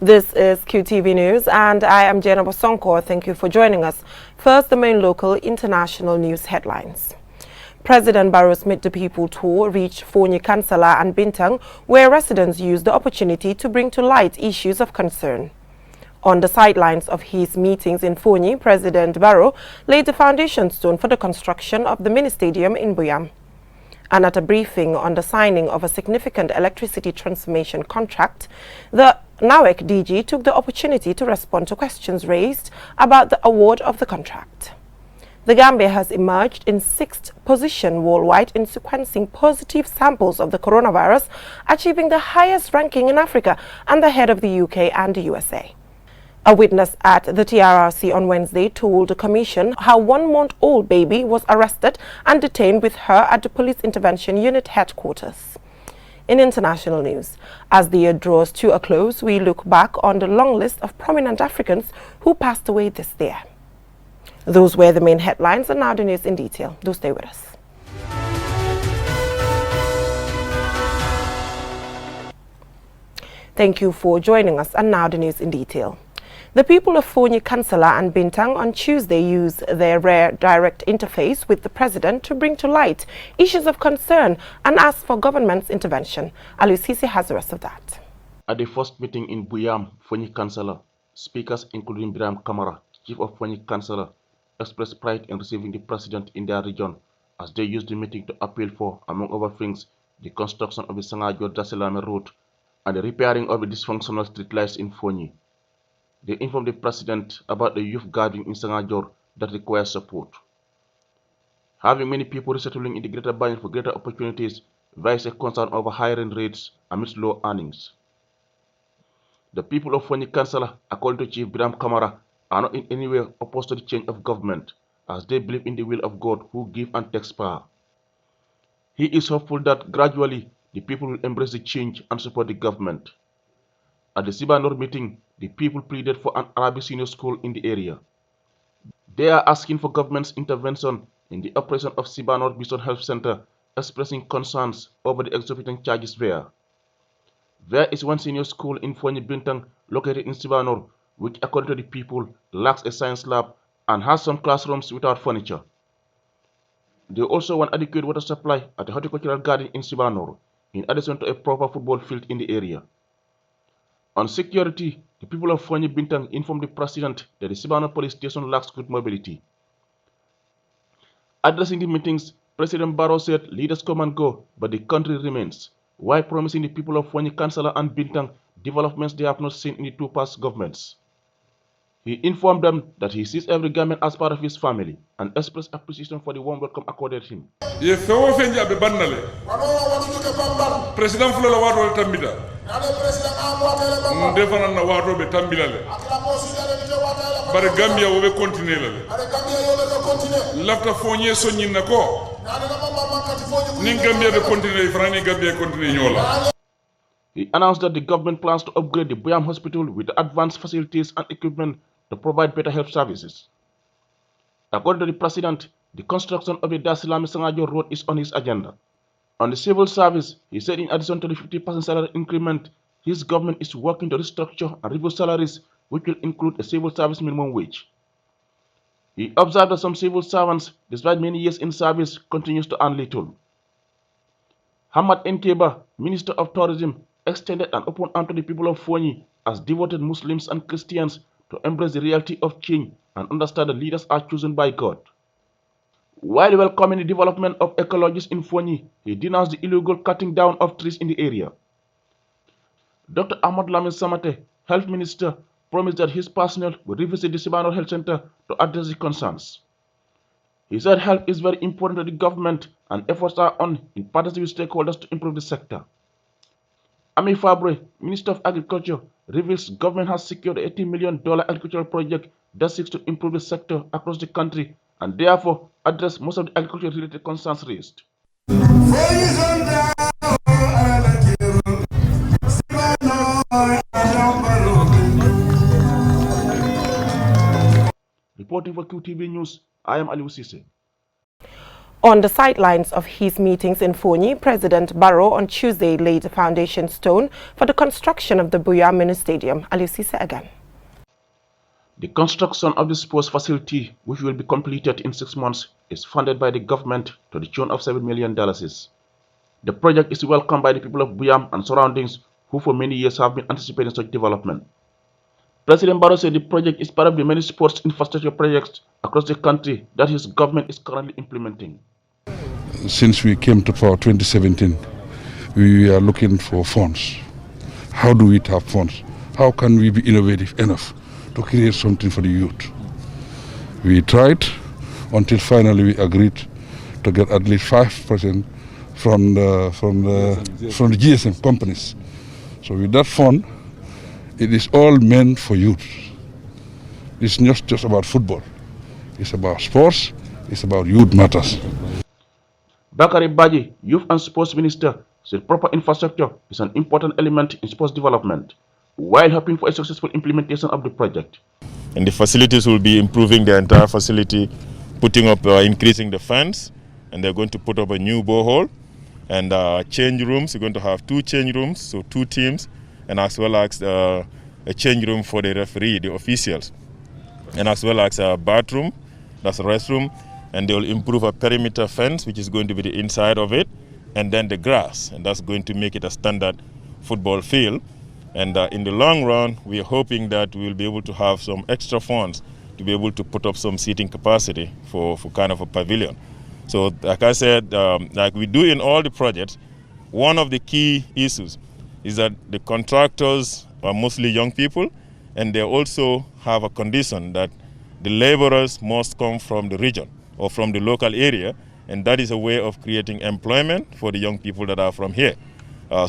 This is Qtv News and I am Jenna Bosonko. Thank you for joining us. First, the main local international news headlines. President Barrow's Meet the People tour reached Fonyi, Kansala and Bintang, where residents used the opportunity to bring to light issues of concern. On the sidelines of his meetings in Fonyi, President Barrow laid the foundation stone for the construction of the mini-stadium in Buyam. And at a briefing on the signing of a significant electricity transformation contract, the NAWEC DG took the opportunity to respond to questions raised about the award of the contract. The Gambia has emerged in 6th position worldwide in sequencing positive samples of the coronavirus, achieving the highest ranking in Africa and ahead of the UK and the USA. A witness at the TRRC on Wednesday told the Commission how 1-month-old baby was arrested and detained with her at the Police Intervention Unit headquarters. In international news, as the year draws to a close, we look back on the long list of prominent Africans who passed away this year. Those were the main headlines, and now the news in detail. Do stay with us. Thank you for joining us, and now the news in detail. The people of Fonyi, Kansala and Bintang on Tuesday used their rare direct interface with the president to bring to light issues of concern and ask for government's intervention. Ali Sisi has the rest of that. At the first meeting in Buyam, Fonyi, Kansala, speakers including Biram Kamara, chief of Fonyi, Kansala, expressed pride in receiving the president in their region as they used the meeting to appeal for, among other things, the construction of the Sangajo-Daselame road and the repairing of the dysfunctional streetlights in Fonyi. They informed the president about the youth gathering in Sangajor that requires support. Having many people resettling in the Greater Banjul for greater opportunities raised a concern over hiring rates amidst low earnings. The people of Fonyi Kansala, according to Chief Biram Kamara, are not in any way opposed to the change of government, as they believe in the will of God who gives and takes power. He is hopeful that gradually the people will embrace the change and support the government. At the Sibanor meeting, the people pleaded for an Arabic senior school in the area. They are asking for government's intervention in the operation of Sibanor Bison Health Center, expressing concerns over the exorbitant charges there. There is one senior school in Fonyi Bintang located in Sibanor, which according to the people lacks a science lab and has some classrooms without furniture. They also want adequate water supply at the horticultural garden in Sibanor, in addition to a proper football field in the area. On security, the people of Fonyi Bintang informed the president that the Sibanor police station lacks good mobility. Addressing the meetings, President Barrow said leaders come and go, but the country remains, while promising the people of Fonyi Kansala and Bintang developments they have not seen in the two past governments. He informed them that he sees every Gambian as part of his family and expressed appreciation for the warm welcome accorded him. President Fulola wato tambida. Ndefana na wato be tambilale. Bare Gambia wo be continuer la. Lafta fonye sonni nako. Nin Gambia be continuer frani Gambia continuer nyola. He announced that the government plans to upgrade the Buyam Hospital with advanced facilities and equipment to provide better health services. According to the president, the construction of the Daselame Sangajo road is on his agenda. On the civil service, he said in addition to the 50% salary increment, his government is working to restructure and review salaries, which will include a civil service minimum wage. He observed that some civil servants, despite many years in service, continues to earn little. Hamad Nkeba, Minister of Tourism, extended an open arm to the people of Fonyi as devoted Muslims and Christians to embrace the reality of change and understand that leaders are chosen by God. While welcoming the development of ecologists in Fonyi, he denounced the illegal cutting down of trees in the area. Dr. Ahmad Lamin Samate, Health Minister, promised that his personnel will revisit the Sibanor Health Center to address the concerns. He said health is very important to the government and efforts are on in partnership with stakeholders to improve the sector. Ami Fabre, Minister of Agriculture, reveals government has secured a $80 million agricultural project that seeks to improve the sector across the country and therefore address most of the agriculture-related concerns raised. Reporting for QTV News, I am Ali Sise. On the sidelines of his meetings in Fonyi, President Barrow on Tuesday laid the foundation stone for the construction of the Buya Mini Stadium. Alusisa again. The construction of the sports facility, which will be completed in 6 months, is funded by the government to the tune of $7 million. The project is welcomed by the people of Buyam and surroundings, who for many years have been anticipating such development. President Barrow said the project is part of the many sports infrastructure projects across the country that his government is currently implementing. Since we came to power 2017, we are looking for funds. How do we have funds? How can we be innovative enough to create something for the youth? We tried until finally we agreed to get at least 5% from the GSM companies. So with that fund, it is all meant for youth. It's not just about football. It's about sports. It's about youth matters. Bakari Baji, Youth and Sports Minister, said proper infrastructure is an important element in sports development, while hoping for a successful implementation of the project. And the facilities will be improving the entire facility, putting up, increasing the fans, and they're going to put up a new borehole. And change rooms, we're going to have 2 change rooms, so 2 teams, and as well as a change room for the referee, the officials. And as well as a bathroom, that's a restroom, and they will improve a perimeter fence, which is going to be the inside of it, and then the grass, and that's going to make it a standard football field. And in the long run, we are hoping that we will be able to have some extra funds to be able to put up some seating capacity for kind of a pavilion. So like I said, like we do in all the projects, one of the key issues is that the contractors are mostly young people, and they also have a condition that the laborers must come from the region or from the local area, and that is a way of creating employment for the young people that are from here.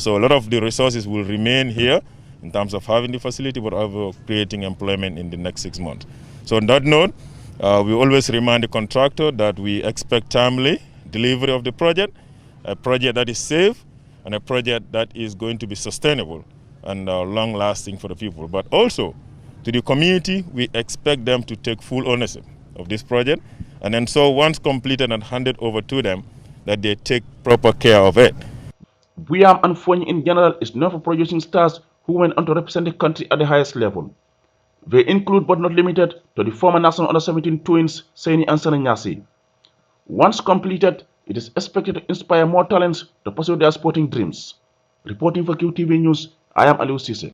So a lot of the resources will remain here in terms of having the facility, but also creating employment in the next 6 months. So on that note, we always remind the contractor that we expect timely delivery of the project, a project that is safe, and a project that is going to be sustainable and long-lasting for the people. But also, to the community, we expect them to take full ownership of this project, and then so once completed and handed over to them, that they take proper care of it. Buyam and Fonyi in general is known for producing stars who went on to represent the country at the highest level. They include, but not limited to, the former national under-17 twins, Saini and Sananyasi. Once completed, it is expected to inspire more talents to pursue their sporting dreams. Reporting for Qtv News, I am Aliu Sise.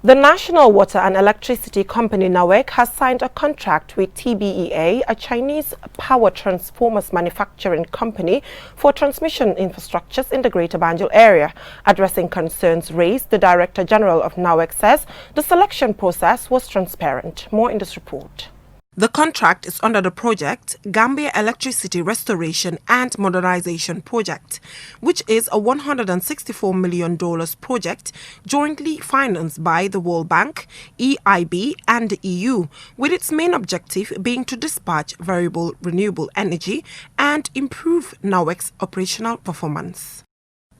The National Water and Electricity Company NAWEC has signed a contract with TBEA, a Chinese power transformers manufacturing company, for transmission infrastructures in the Greater Banjul area. Addressing concerns raised, the Director General of NAWEC says the selection process was transparent. More in this report. The contract is under the project Gambia Electricity Restoration and Modernization Project, which is a $164 million project jointly financed by the World Bank, EIB and the EU, with its main objective being to dispatch variable renewable energy and improve NAWEC's operational performance.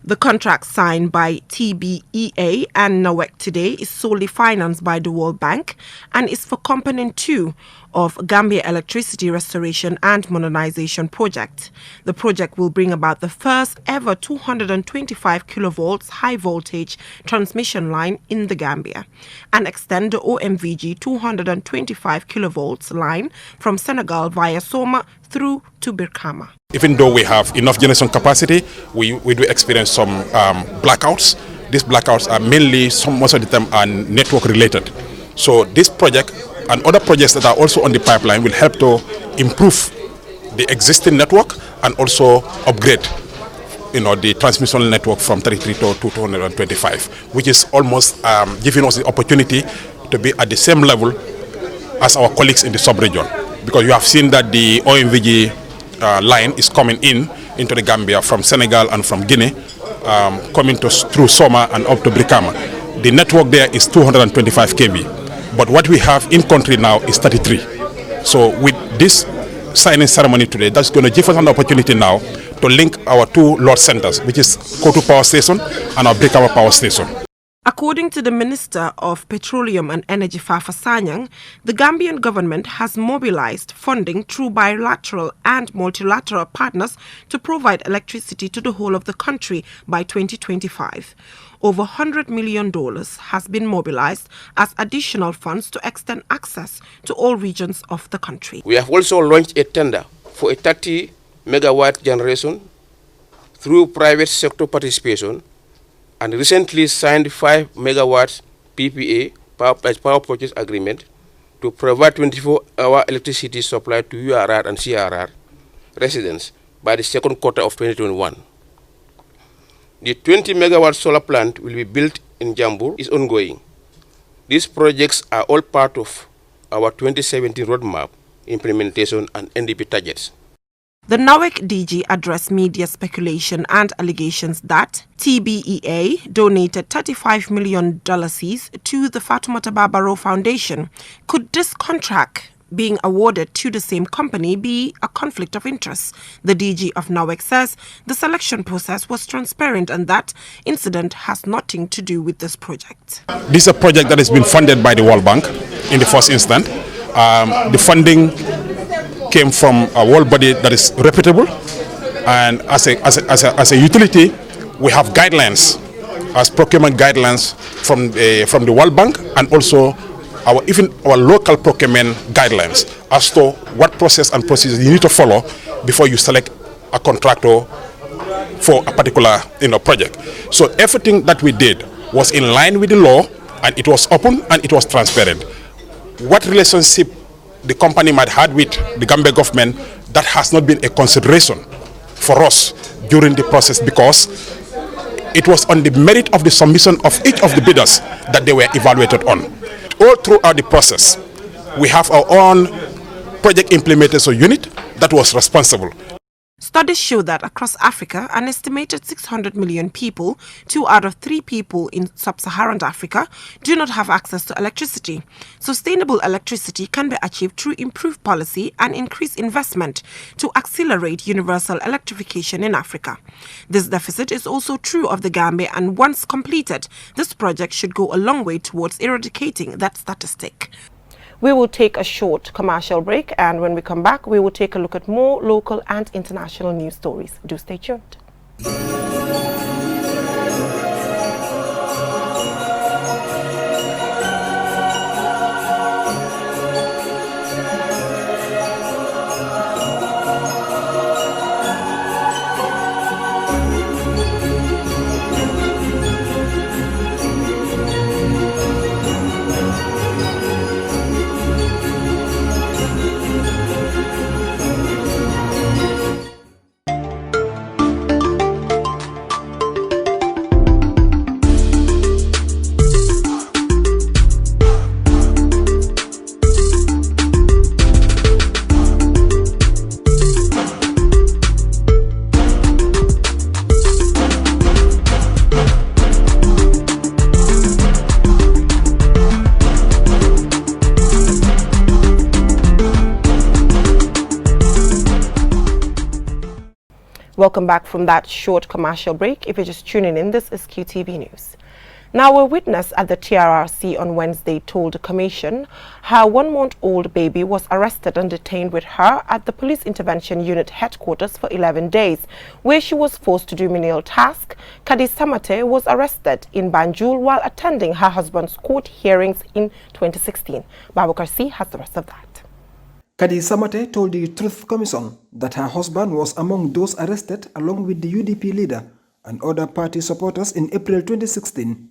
The contract signed by TBEA and NAWEC today is solely financed by the World Bank and is for Component 2 of Gambia Electricity Restoration and Modernization Project. The project will bring about the first ever 225 kilovolts high voltage transmission line in the Gambia and extend the OMVG 225 kilovolts line from Senegal via Soma through to Birkama. Even though we have enough generation capacity, we do experience some blackouts. These blackouts are mainly, most of the time, are network related. So this project and other projects that are also on the pipeline will help to improve the existing network and also upgrade, the transmission network from 33 to 225, which is almost giving us the opportunity to be at the same level as our colleagues in the sub-region. Because you have seen that the OMVG line is coming into the Gambia from Senegal and from Guinea, coming through Soma and up to Brikama. The network there is 225 kV. But what we have in country now is 33. So with this signing ceremony today, that's going to give us an opportunity now to link our 2 load centers, which is Kotu Power Station and our Brikama Power Station. According to the Minister of Petroleum and Energy Fafa Sanyang, the Gambian government has mobilized funding through bilateral and multilateral partners to provide electricity to the whole of the country by 2025. Over $100 million has been mobilized as additional funds to extend access to all regions of the country. We have also launched a tender for a 30 megawatt generation through private sector participation, and recently signed 5 megawatts PPA, power purchase agreement, to provide 24-hour electricity supply to URR and CRR residents by the second quarter of 2021. The 20 megawatt solar plant will be built in Jambur is ongoing. These projects are all part of our 2017 roadmap implementation and NDP targets. The NAWEC DG addressed media speculation and allegations that TBEA donated $35 million to the Fatoumata Barbaro Foundation. Could this contract being awarded to the same company be a conflict of interest? The DG of NAWEC says the selection process was transparent and that incident has nothing to do with this project. This is a project that has been funded by the World Bank in the first instance. The funding came from a world body that is reputable, and as a utility, we have guidelines as procurement guidelines from the World Bank, and also our local procurement guidelines as to what process and procedures you need to follow before you select a contractor for a particular project. So everything that we did was in line with the law, and it was open and it was transparent. What relationship the company might have with the Gambia government, that has not been a consideration for us during the process, because it was on the merit of the submission of each of the bidders that they were evaluated on. All throughout the process, we have our own project implementation unit that was responsible. Studies show that across Africa, an estimated 600 million people, 2 out of 3 people in sub-Saharan Africa, do not have access to electricity. Sustainable electricity can be achieved through improved policy and increased investment to accelerate universal electrification in Africa. This deficit is also true of the Gambia, and once completed, this project should go a long way towards eradicating that statistic. We will take a short commercial break, and when we come back, we will take a look at more local and international news stories. Do stay tuned. Welcome back from that short commercial break. If you're just tuning in, this is QTV News. Now, a witness at the TRRC on Wednesday told the Commission her 1-month-old baby was arrested and detained with her at the Police Intervention Unit headquarters for 11 days, where she was forced to do menial tasks. Kadi Samate was arrested in Banjul while attending her husband's court hearings in 2016. Babukar C has the rest of that. Kadi Samate told the Truth Commission that her husband was among those arrested along with the UDP leader and other party supporters in April 2016.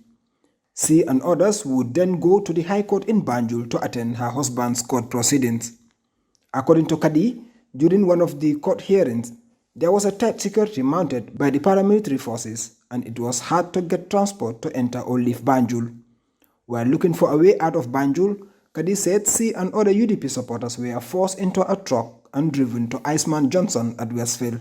She and others would then go to the High Court in Banjul to attend her husband's court proceedings. According to Kadi, during one of the court hearings, there was a tight security mounted by the paramilitary forces, and it was hard to get transport to enter or leave Banjul. While looking for a way out of Banjul, Kadi said she and other UDP supporters were forced into a truck and driven to Iceman Johnson at Westfield.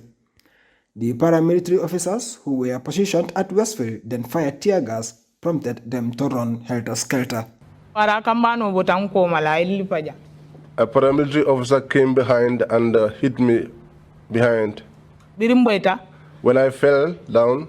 The paramilitary officers who were positioned at Westfield then fired tear gas, prompted them to run helter-skelter. A paramilitary officer came behind and hit me behind. When I fell down,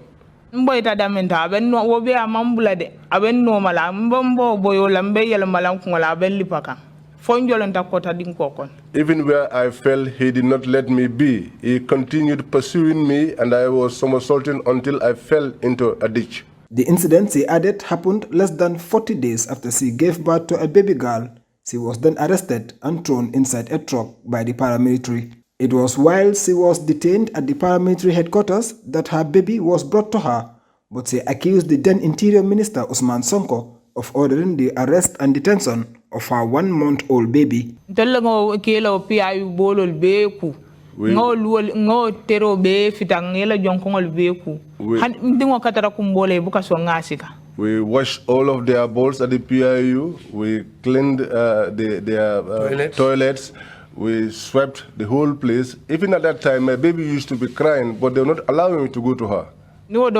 Mboy ta damenta aben no wobe amambula de aben no mala mbombo boyo lambe yele malam kungola aben lipaka fonjolanta kota din kokon. Even where I fell, he did not let me be. He continued pursuing me, and I was somersaulting until I fell into a ditch. The incident, he added, happened less than 40 days after she gave birth to a baby girl. She was then arrested and thrown inside a truck by the paramilitary. It was while she was detained at the paramilitary headquarters that her baby was brought to her, but she accused the then Interior Minister Usman Sonko of ordering the arrest and detention of her 1-month-old baby. We washed all of their bowls at the PIU. We cleaned their toilets. We swept the whole place. Even at that time, my baby used to be crying, but they were not allowing me to go to her. Until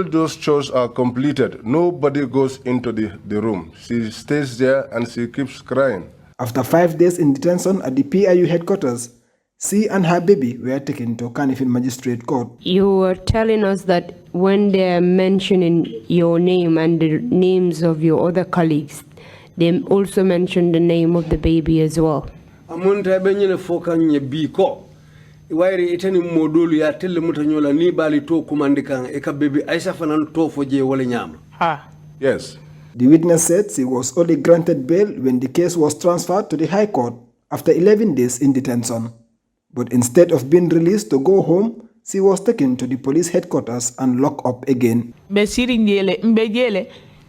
those chores are completed, nobody goes into the room. She stays there and she keeps crying. After 5 days in detention at the PIU headquarters, she and her baby were taken to Kanifing Magistrate Court. You were telling us that when they're mentioning your name and the names of your other colleagues, they also mentioned the name of the baby as well. Wairi iteni modulu ya tele mutanyola ni bali to kumandika eka baby aisha fanan to foje wale nyama. Yes. The witness said she was only granted bail when the case was transferred to the High Court after 11 days in detention. But instead of being released to go home, she was taken to the police headquarters and locked up again.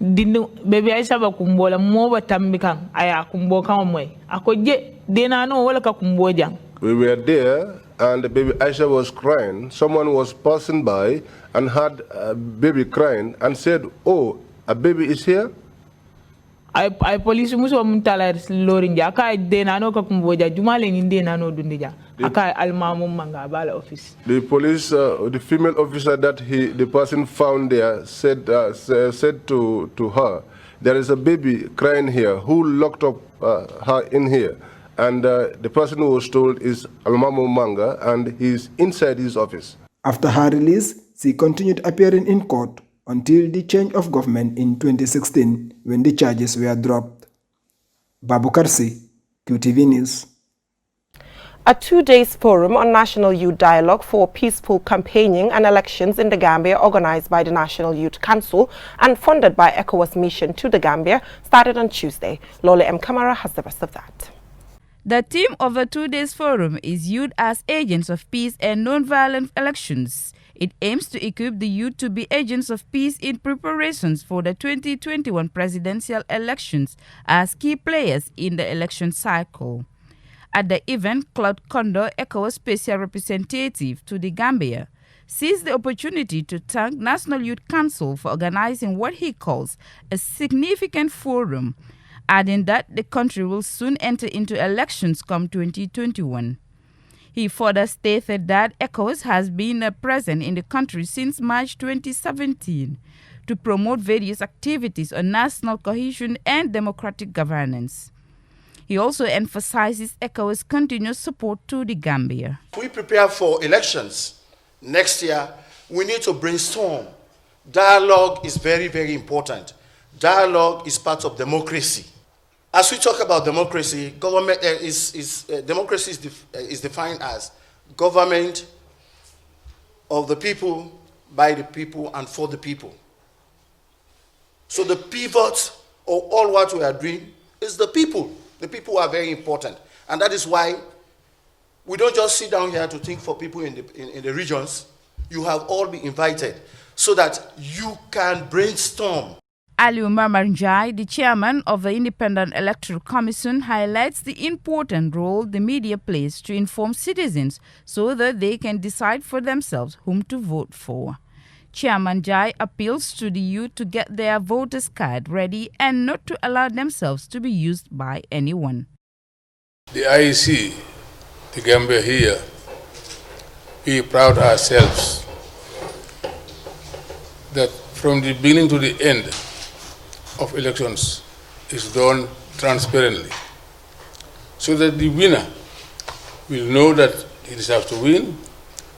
Dinu baby aisha ba kumbola mo batambika aya kumboka omwe akoje dena no wala ka kumboja. We were there and the baby Aisha was crying. Someone was passing by and had a baby crying and said, "Oh, a baby is here?" I police muso mutala lorinja aka dena no ka kumboja jumale ni dena no dundija aka almamu manga bala office. The police, the female officer that the person found there said to her, "There is a baby crying here. Who locked up her in here?" And the person who was told is Almamo Manga, and he's inside his office. After her release, she continued appearing in court until the change of government in 2016, when the charges were dropped. Babu Karsi, Qtv News. A 2-day forum on National Youth Dialogue for Peaceful Campaigning and Elections in the Gambia, organized by the National Youth Council and funded by ECOWAS Mission to the Gambia, started on Tuesday. Lola M. Kamara has the rest of that. The theme of the 2-day forum is Youth as Agents of Peace and Non-Violent Elections. It aims to equip the youth to be agents of peace in preparations for the 2021 presidential elections as key players in the election cycle. At the event, Claude Kondo, ECOWAS Special Representative to the Gambia, seized the opportunity to thank National Youth Council for organizing what he calls a significant forum, adding that the country will soon enter into elections come 2021. He further stated that ECOWAS has been present in the country since March 2017 to promote various activities on national cohesion and democratic governance. He also emphasizes ECOWAS' continuous support to the Gambia. We prepare for elections next year. We need to brainstorm. Dialogue is very, very important. Dialogue is part of democracy. As we talk about democracy, democracy is defined as government of the people, by the people, and for the people. So the pivot of all what we are doing is the people. The people are very important. And that is why we don't just sit down here to think for people in the regions. You have all been invited so that you can brainstorm. Ali Umar Manjai, the chairman of the Independent Electoral Commission, highlights the important role the media plays to inform citizens so that they can decide for themselves whom to vote for. Chairman Jai appeals to the youth to get their voters' card ready and not to allow themselves to be used by anyone. The IEC, the Gambia here, we proud ourselves that from the beginning to the end of elections is done transparently. so that the winner will know that he deserves to win,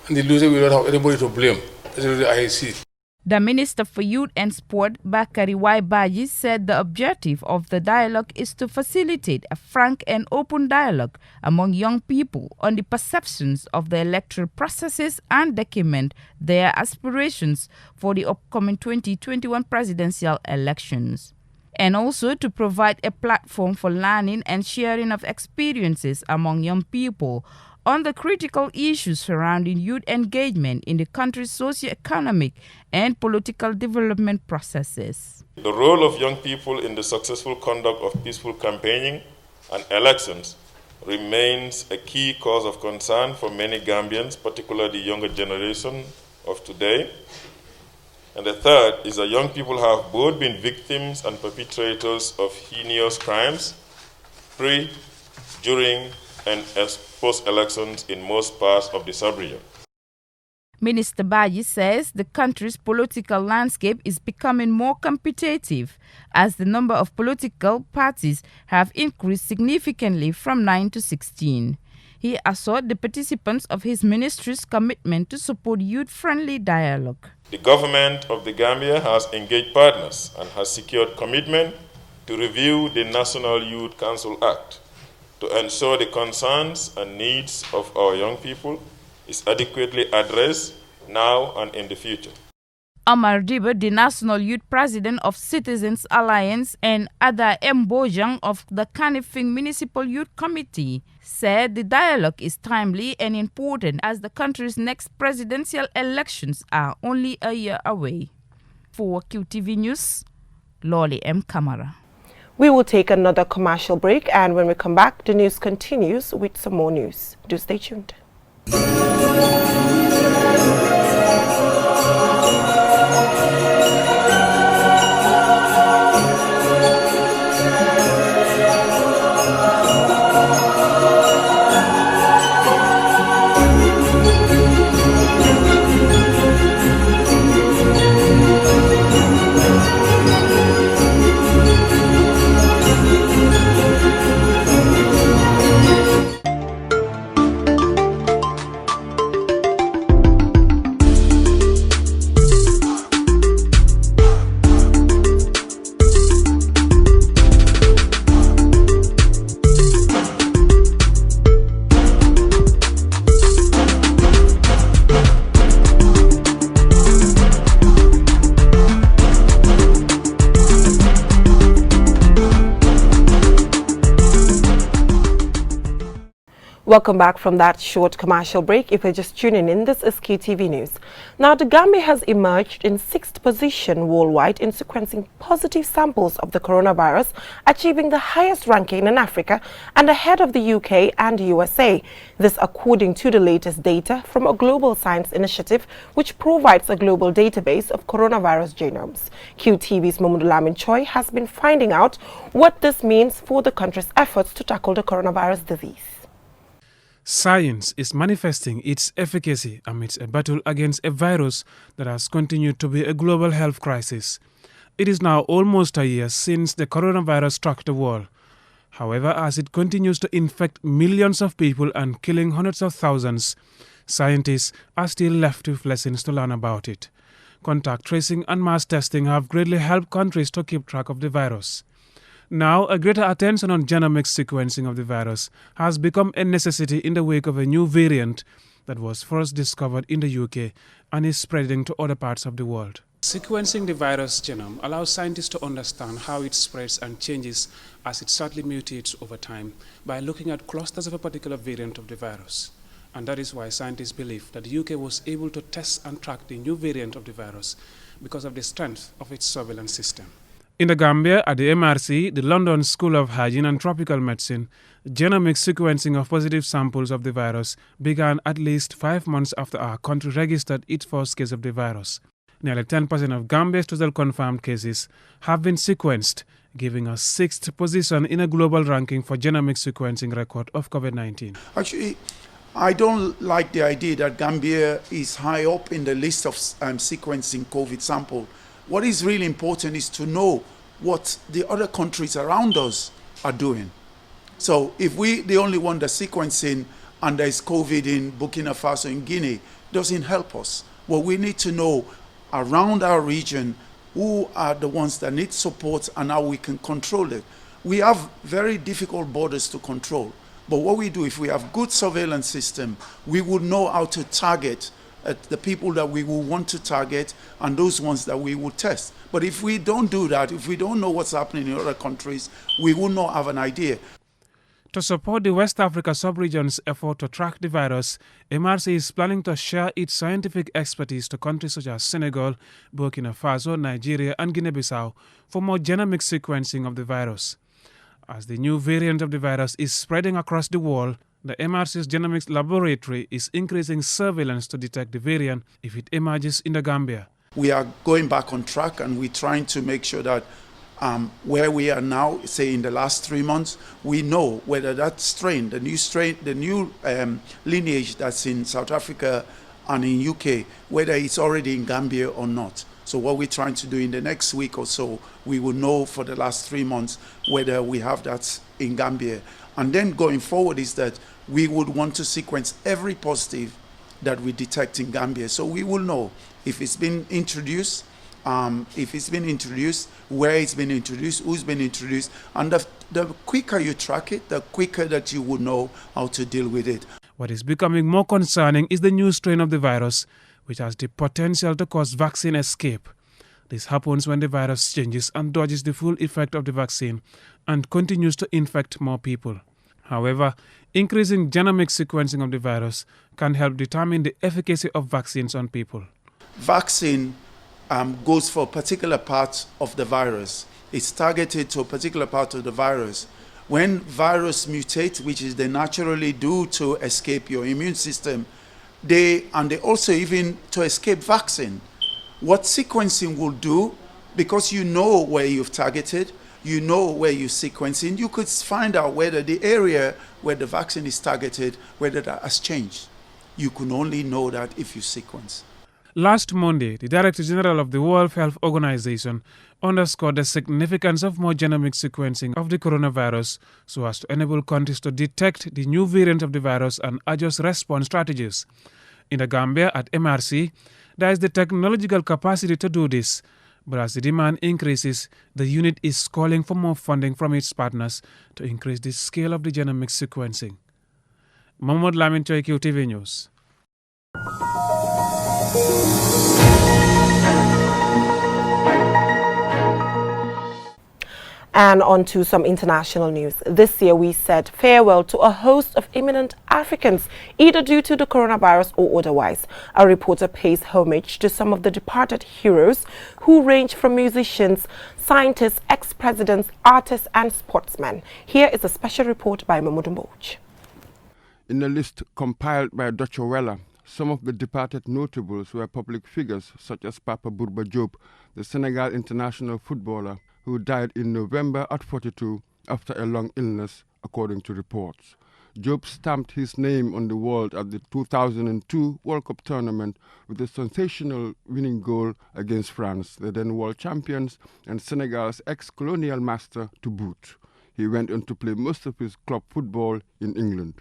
and the loser will not have anybody to blame, especially the IEC. The Minister for Youth and Sport, Bakari Y. Baji, said the objective of the dialogue is to facilitate a frank and open dialogue among young people on the perceptions of the electoral processes and document their aspirations for the upcoming 2021 presidential elections. And also to provide a platform for learning and sharing of experiences among young people on the critical issues surrounding youth engagement in the country's socio-economic and political development processes. The role of young people in the successful conduct of peaceful campaigning and elections remains a key cause of concern for many Gambians, particularly the younger generation of today. And the third is that young people have both been victims and perpetrators of heinous crimes pre, during, and post-elections in most parts of the sub-region. Minister Baji says the country's political landscape is becoming more competitive as the number of political parties have increased significantly from 9 to 16. He assured the participants of his ministry's commitment to support youth-friendly dialogue. The government of the Gambia has engaged partners and has secured commitment to review the National Youth Council Act to ensure the concerns and needs of our young people is adequately addressed now and in the future. Omar Diba, the National Youth President of Citizens Alliance, and Ada Mbojang of the Kanifing Municipal Youth Committee, said the dialogue is timely and important as the country's next presidential elections are only a year away. For QTV News, Lolly M. Kamara. We will take another commercial break, and when we come back, the news continues with some more news. Do stay tuned. Welcome back from that short commercial break. If you're just tuning in, this is Qtv News. Now, the Gambia has emerged in 6th position worldwide in sequencing positive samples of the coronavirus, achieving the highest ranking in Africa and ahead of the UK and USA. This according to the latest data from a global science initiative which provides a global database of coronavirus genomes. QTV's Mamadou Lamin Choi has been finding out what this means for the country's efforts to tackle the coronavirus disease. Science is manifesting its efficacy amidst a battle against a virus that has continued to be a global health crisis. It is now almost a year since the coronavirus struck the world. However, as it continues to infect millions of people and killing hundreds of thousands, scientists are still left with lessons to learn about it. Contact tracing and mass testing have greatly helped countries to keep track of the virus. Now, a greater attention on genomic sequencing of the virus has become a necessity in the wake of a new variant that was first discovered in the UK and is spreading to other parts of the world. Sequencing the virus genome allows scientists to understand how it spreads and changes as it subtly mutates over time by looking at clusters of a particular variant of the virus. And that is why scientists believe that the UK was able to test and track the new variant of the virus because of the strength of its surveillance system. In the Gambia, at the MRC, the London School of Hygiene and Tropical Medicine, genomic sequencing of positive samples of the virus began at least 5 months after our country registered its first case of the virus. Nearly 10% of Gambia's total confirmed cases have been sequenced, giving us 6th position in a global ranking for genomic sequencing record of COVID-19. Actually, I don't like the idea that Gambia is high up in the list of sequencing COVID sample. What is really important is to know what the other countries around us are doing. So if we the only one that's sequencing and there is COVID in Burkina Faso and Guinea, doesn't help us. What we need to know around our region, who are the ones that need support and how we can control it. We have very difficult borders to control. But what we do, if we have good surveillance system, we will know how to target the people that we will want to target and those ones that we will test. But if we don't do that, if we don't know what's happening in other countries, we will not have an idea. To support the West Africa sub-region's effort to track the virus, MRC is planning to share its scientific expertise to countries such as Senegal, Burkina Faso, Nigeria, and Guinea-Bissau for more genomic sequencing of the virus. As the new variant of the virus is spreading across the world, the MRC's Genomics Laboratory is increasing surveillance to detect the variant if it emerges in the Gambia. We are going back on track and we're trying to make sure that where we are now, say in the last 3 months, we know whether that strain, the new lineage that's in South Africa and in UK, whether it's already in Gambia or not. So what we're trying to do in the next week or so, we will know for the last 3 months whether we have that in Gambia. And then going forward is that we would want to sequence every positive that we detect in Gambia. So we will know if it's been introduced, where it's been introduced, who's been introduced, and the quicker you track it, the quicker that you will know how to deal with it. What is becoming more concerning is the new strain of the virus, which has the potential to cause vaccine escape. This happens when the virus changes and dodges the full effect of the vaccine and continues to infect more people. However, increasing genomic sequencing of the virus can help determine the efficacy of vaccines on people. Vaccine goes for a particular part of the virus. It's targeted to a particular part of the virus. When virus mutate, which is they naturally do to escape your immune system, they also even to escape vaccine. What sequencing will do, because you know where you've targeted, you know where you're sequencing, you could find out whether the area where the vaccine is targeted, whether that has changed. You can only know that if you sequence. Last Monday, the Director General of the World Health Organization underscored the significance of more genomic sequencing of the coronavirus so as to enable countries to detect the new variant of the virus and adjust response strategies. In the Gambia, at MRC, there is the technological capacity to do this, but as the demand increases, the unit is calling for more funding from its partners to increase the scale of the genomic sequencing. Mohamed Lamin Choi, Qtv News. And on to some international news. This year we said farewell to a host of eminent Africans, either due to the coronavirus or otherwise. Our reporter pays homage to some of the departed heroes who range from musicians, scientists, ex-presidents, artists and sportsmen. Here is a special report by Mamoudou Mbouch. In a list compiled by Deutsche Welle, some of the departed notables were public figures such as Papa Bourba Diop, the Senegal international footballer, who died in November at 42 after a long illness, according to reports. Diop stamped his name on the world at the 2002 World Cup tournament with a sensational winning goal against France, the then world champions, and Senegal's ex-colonial master to boot. He went on to play most of his club football in England.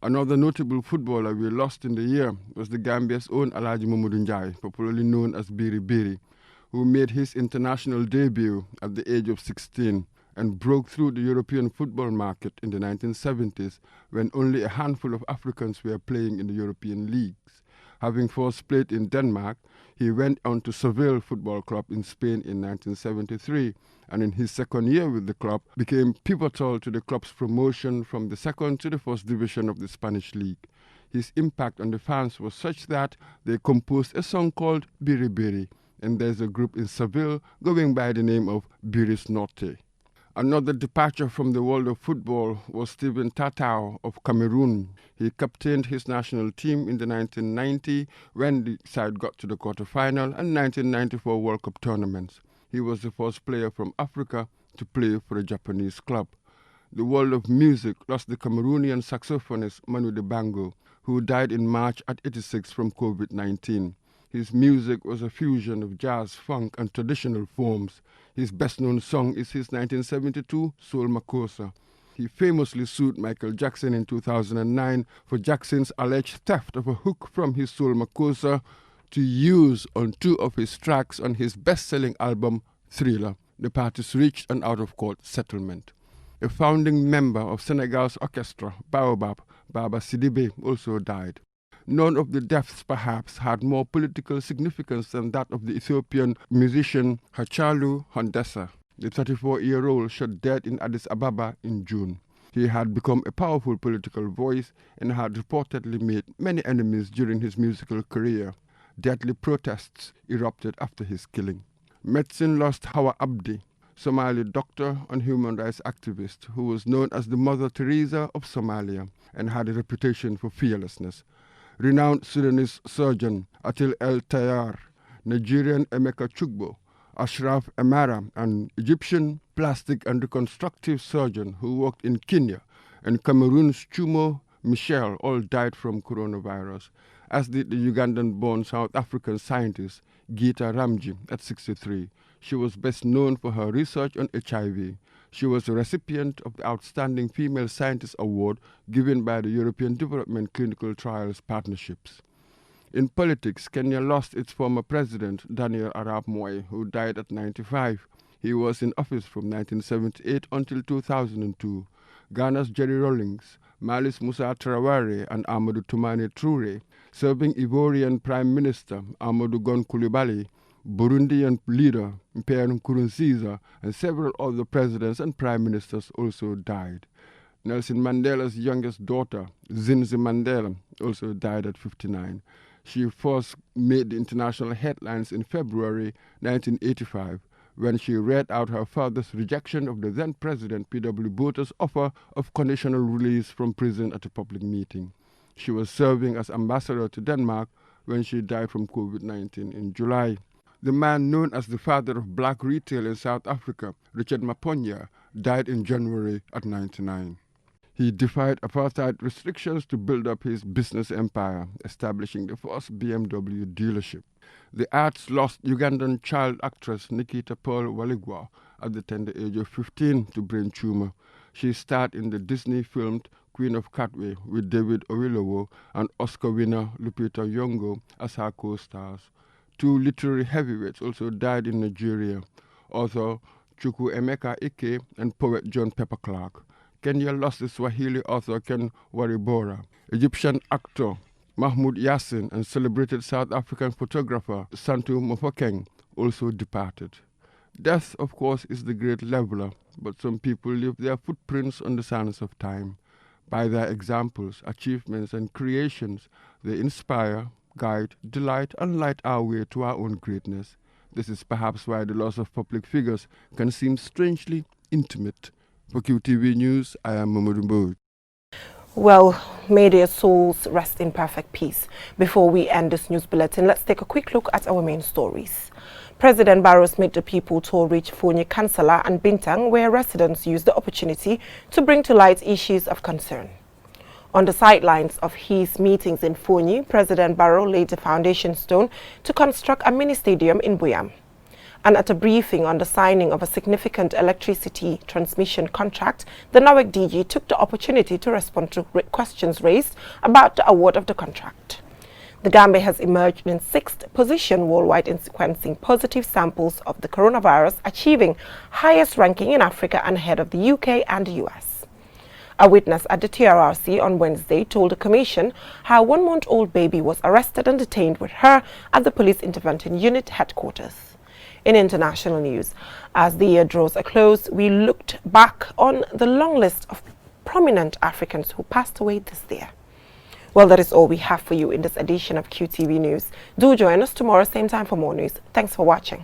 Another notable footballer we lost in the year was the Gambia's own Alhaji Mamadou Ndiaye, popularly known as Biri Biri, who made his international debut at the age of 16 and broke through the European football market in the 1970s when only a handful of Africans were playing in the European leagues. Having first played in Denmark, he went on to Seville Football Club in Spain in 1973, and in his second year with the club became pivotal to the club's promotion from the second to the first division of the Spanish league. His impact on the fans was such that they composed a song called Biri Biri, and there's a group in Seville going by the name of Biris Norte. Another departure from the world of football was Stephen Tatau of Cameroon. He captained his national team in the 1990 when the side got to the quarterfinal and 1994 World Cup tournaments. He was the first player from Africa to play for a Japanese club. The world of music lost the Cameroonian saxophonist Manu Dibango, who died in March at 86 from COVID-19. His music was a fusion of jazz, funk, and traditional forms. His best-known song is his 1972 Soul Makossa. He famously sued Michael Jackson in 2009 for Jackson's alleged theft of a hook from his soul Makossa to use on 2 of his tracks on his best-selling album, Thriller. The parties reached an out-of-court settlement. A founding member of Senegal's orchestra, Baobab, Baba Sidibé, also died. None of the deaths, perhaps, had more political significance than that of the Ethiopian musician Hachalu Hundessa, the 34-year-old shot dead in Addis Ababa in June. He had become a powerful political voice and had reportedly made many enemies during his musical career. Deadly protests erupted after his killing. Medicine lost Hawa Abdi, Somali doctor and human rights activist who was known as the Mother Teresa of Somalia and had a reputation for fearlessness. Renowned Sudanese surgeon Atil El Tayar, Nigerian Emeka Chugbo, Ashraf Amara, an Egyptian plastic and reconstructive surgeon who worked in Kenya, and Cameroon's Chumo Michel all died from coronavirus, as did the Ugandan-born South African scientist Geeta Ramji at 63. She was best known for her research on HIV. She was a recipient of the Outstanding Female Scientist Award given by the European Development Clinical Trials Partnerships. In politics, Kenya lost its former president, Daniel Arap Moi, who died at 95. He was in office from 1978 until 2002. Ghana's Jerry Rawlings, Mali's Musa Traoré, and Amadou Toumani Touré, serving Ivorian Prime Minister Amadou Gon Coulibaly, Burundian leader Pierre Nkurunziza, and several other presidents and prime ministers also died. Nelson Mandela's youngest daughter, Zinzi Mandela, also died at 59. She first made the international headlines in February 1985 when she read out her father's rejection of the then-president P.W. Botha's offer of conditional release from prison at a public meeting. She was serving as ambassador to Denmark when she died from COVID-19 in July. The man known as the father of black retail in South Africa, Richard Maponya, died in January at 99. He defied apartheid restrictions to build up his business empire, establishing the first BMW dealership. The arts lost Ugandan child actress Nikita Pearl Waligwa at the tender age of 15 to brain tumor. She starred in the Disney-filmed Queen of Katwe with David Oyelowo and Oscar winner Lupita Nyong'o as her co-stars. 2 literary heavyweights also died in Nigeria, author Chukwu Emeka Ike and poet John Pepper Clark. Kenya lost the Swahili author Ken Walibora. Egyptian actor Mahmoud Yassin and celebrated South African photographer Santu Mofokeng also departed. Death, of course, is the great leveler, but some people leave their footprints on the sands of time. By their examples, achievements, and creations, they inspire, guide, delight, and light our way to our own greatness. This is perhaps why the loss of public figures can seem strangely intimate. For QTV News, I am Mamadou Mbodj. Well, may their souls rest in perfect peace. Before we end this news bulletin, let's take a quick look at our main stories. President Barrow's Meet the People tour reached Fonyi, Kansala and Bintang, where residents used the opportunity to bring to light issues of concern. On the sidelines of his meetings in Fonyi, President Barrow laid the foundation stone to construct a mini stadium in Buyam. And at a briefing on the signing of a significant electricity transmission contract, the NAWEC DG took the opportunity to respond to questions raised about the award of the contract. The Gambia has emerged in 6th position worldwide in sequencing positive samples of the coronavirus, achieving highest ranking in Africa and ahead of the UK and the US. A witness at the TRRC on Wednesday told the commission how a 1-month-old baby was arrested and detained with her at the Police Intervention Unit headquarters. In international news, as the year draws a close, we looked back on the long list of prominent Africans who passed away this year. Well, that is all we have for you in this edition of QTV News. Do join us tomorrow, same time for more news. Thanks for watching.